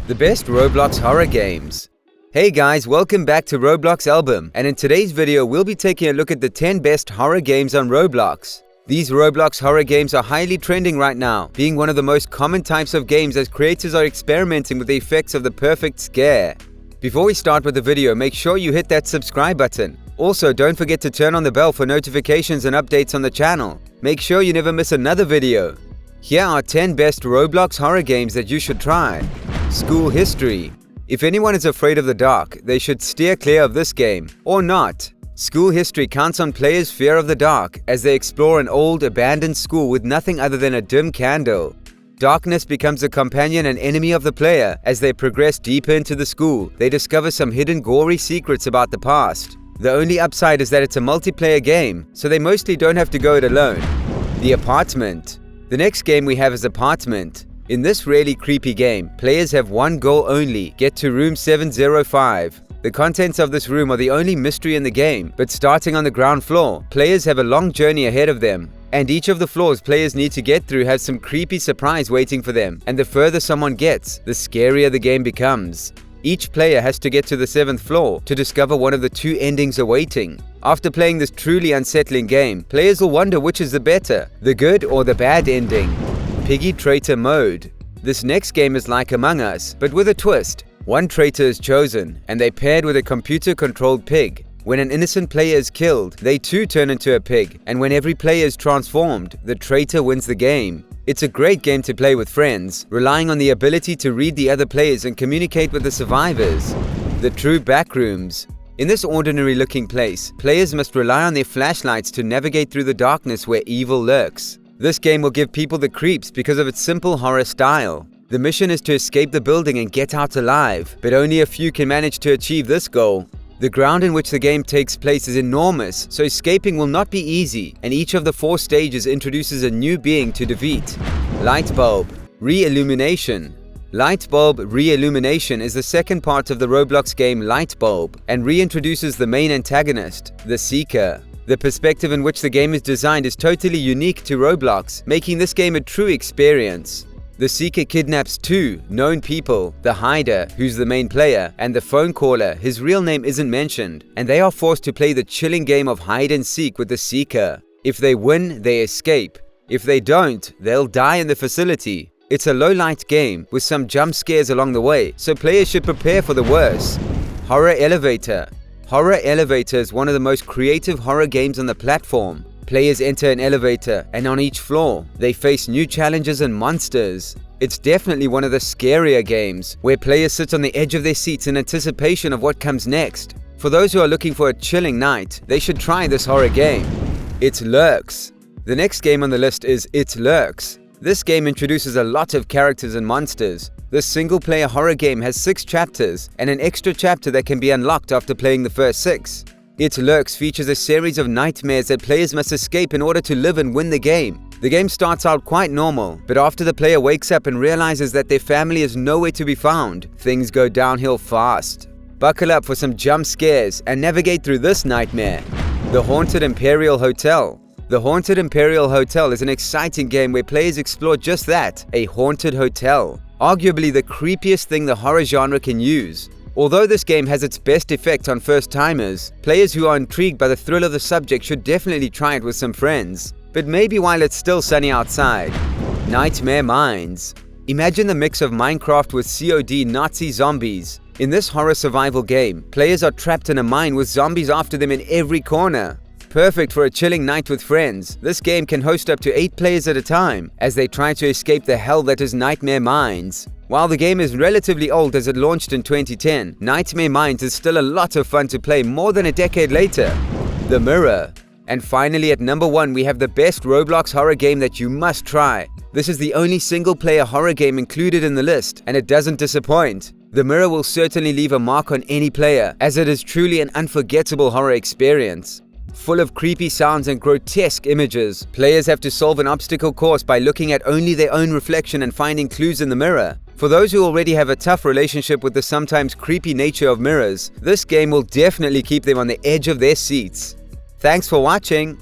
The best Roblox horror games. Hey guys, welcome back to Roblox album, and in today's video we'll be taking a look at the 10 best horror games on Roblox. These Roblox horror games are highly trending right now, being one of the most common types of games as creators are experimenting with the effects of the perfect scare. Before we start with the video, make sure you hit that subscribe button. Also, don't forget to turn on the bell for notifications and updates on the channel. Make sure you never miss another video. Here are 10 best Roblox horror games that you should try. School History. If anyone is afraid of the dark, they should steer clear of this game, or not. School History counts on players' fear of the dark as they explore an old, abandoned school with nothing other than a dim candle. Darkness becomes a companion and enemy of the player. As they progress deeper into the school, they discover some hidden gory secrets about the past. The only upside is that it's a multiplayer game, so they mostly don't have to go it alone. The Apartment. The next game we have is Apartment. In this really creepy game, players have one goal only: get to room 705. The contents of this room are the only mystery in the game, but starting on the ground floor, players have a long journey ahead of them. And each of the floors players need to get through has some creepy surprise waiting for them, and the further someone gets, the scarier the game becomes. Each player has to get to the 7th floor to discover one of the two endings awaiting. After playing this truly unsettling game, players will wonder which is the better, the good or the bad ending. Piggy Traitor Mode. This next game is like Among Us, but with a twist. One traitor is chosen, and they paired with a computer-controlled pig. When an innocent player is killed, they too turn into a pig, and when every player is transformed, the traitor wins the game. It's a great game to play with friends, relying on the ability to read the other players and communicate with the survivors. The True Backrooms. In this ordinary-looking place, players must rely on their flashlights to navigate through the darkness where evil lurks. This game will give people the creeps because of its simple horror style. The mission is to escape the building and get out alive, but only a few can manage to achieve this goal. The ground in which the game takes place is enormous, so escaping will not be easy, and each of the 4 stages introduces a new being to defeat. Light Bulb Re-Illumination. Light Bulb Re-Illumination is the second part of the Roblox game Light Bulb, and reintroduces the main antagonist, the Seeker. The perspective in which the game is designed is totally unique to Roblox, making this game a true experience. The Seeker kidnaps 2 known people, the Hider, who's the main player, and the phone caller, his real name isn't mentioned, and they are forced to play the chilling game of hide and seek with the Seeker. If they win, they escape. If they don't, they'll die in the facility. It's a low-light game with some jump scares along the way, so players should prepare for the worst. Horror Elevator. Horror Elevator is one of the most creative horror games on the platform. Players enter an elevator, and on each floor, they face new challenges and monsters. It's definitely one of the scarier games, where players sit on the edge of their seats in anticipation of what comes next. For those who are looking for a chilling night, they should try this horror game. 𝗏𝗏𝗏𝗏. The next game on the list is 𝗏𝗏𝗏𝗏. This game introduces a lot of characters and monsters. This single-player horror game has 6 chapters, and an extra chapter that can be unlocked after playing the first 6. 𝗏𝗏𝗏𝗏 features a series of nightmares that players must escape in order to live and win the game. The game starts out quite normal, but after the player wakes up and realizes that their family is nowhere to be found, things go downhill fast. Buckle up for some jump scares and navigate through this nightmare. The Haunted Imperial Hotel. The Haunted Imperial Hotel is an exciting game where players explore just that, a haunted hotel. Arguably the creepiest thing the horror genre can use. Although this game has its best effect on first-timers, players who are intrigued by the thrill of the subject should definitely try it with some friends. But maybe while it's still sunny outside. Nightmare Mines. Imagine the mix of Minecraft with COD Nazi zombies. In this horror survival game, players are trapped in a mine with zombies after them in every corner. Perfect for a chilling night with friends, this game can host up to 8 players at a time as they try to escape the hell that is Nightmare Mines. While the game is relatively old as it launched in 2010, Nightmare Mines is still a lot of fun to play more than a decade later. The Mirror. And finally at number 1 we have the best Roblox horror game that you must try. This is the only single-player horror game included in the list, and it doesn't disappoint. The Mirror will certainly leave a mark on any player, as it is truly an unforgettable horror experience. Full of creepy sounds and grotesque images, players have to solve an obstacle course by looking at only their own reflection and finding clues in the mirror. For those who already have a tough relationship with the sometimes creepy nature of mirrors, this game will definitely keep them on the edge of their seats. Thanks for watching.